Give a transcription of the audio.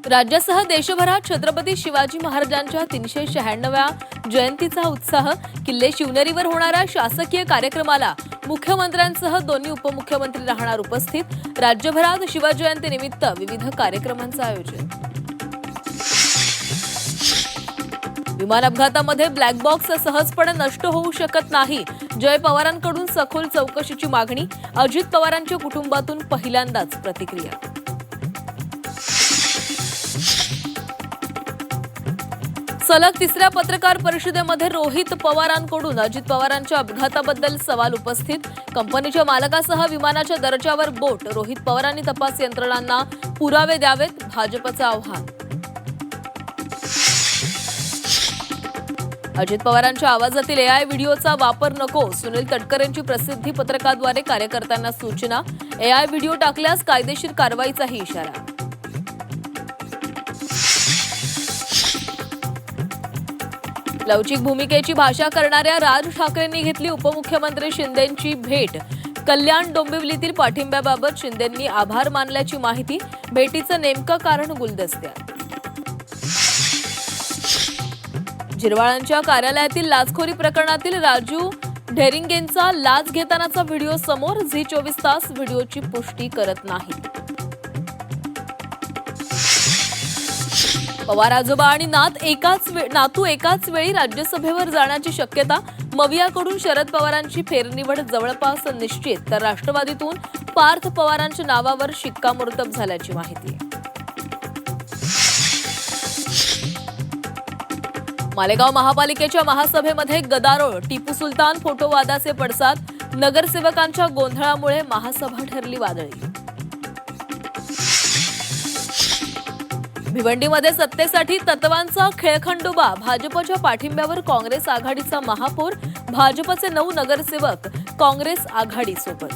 राज्यासह देशभरात छत्रपती शिवाजी महाराजांच्या 396व्या जयंतीचा उत्साह। किल्ले शिवनेरीवर होणाऱ्या शासकीय कार्यक्रमाला मुख्यमंत्र्यांसह दोन्ही उपमुख्यमंत्री राहणार उपस्थित। राज्यभरात शिवजयंतीनिमित्त विविध कार्यक्रमांचं आयोजन। विमान अपघातामध्ये ब्लॅक बॉक्स सहजपणे नष्ट होऊ शकत नाही। जय पवारांकडून सखोल चौकशीची मागणी। अजित पवारांच्या कुटुंबातून पहिल्यांदाच प्रतिक्रिया। सलग तिसऱ्या पत्रकार परिषदेमध्ये रोहित पवारांकडून अजित पवारांच्या अपघाताबद्दल सवाल उपस्थित। कंपनीच्या मालकासह विमानाच्या दर्जावर बोट। रोहित पवारांनी तपास यंत्रणांना पुरावे द्यावेत, भाजपचं आव्हान। अजित पवारांच्या आवाजातील एआय व्हिडिओचा वापर नको। सुनील तटकरेंची प्रसिद्धी पत्रकाद्वारे कार्यकर्त्यांना सूचना। एआय व्हिडिओ टाकल्यास कायदेशीर कारवाईचाही इशारा। लवचिक भूमिकेची भाषा करणाऱ्या राज ठाकरेंनी घेतली उपमुख्यमंत्री शिंदेंची भेट। कल्याण डोंबिवलीतील पाठिंब्याबाबत शिंदेंनी आभार मानल्याची माहिती। भेटीचं नेमकं कारण गुलदस्त्यात। जिरवाळांच्या कार्यालयातील लाचखोरी प्रकरणातील राजू ढेरिंगेंचा लाच घेतानाचा व्हिडिओ समोर। झी 24 तास व्हिडिओची पुष्टी करत नाही। पवार आजोबा आणि नातू एकाच वेळी राज्यसभेवर जाण्याची शक्यता। मवियाकडून शरद पवारांची फेरनिवड जवळपास निश्चित, तर राष्ट्रवादीतून पार्थ पवारांच्या नावावर शिक्कामोर्तब झाल्याची माहिती। मालेगाव महापालिकेच्या महासभेमध्ये गदारोळ। टिपू सुलतान फोटो वादाचे पडसाद। नगरसेवकांच्या गोंधळामुळे महासभा ठरली वादळी। भिवंडीमध्ये सत्तेसाठी तत्वांचा खेळखंडोबा। भाजपच्या पाठिंब्यावर काँग्रेस आघाडीचा महापौर। भाजपचे 9 नगरसेवक काँग्रेस आघाडीसोबत।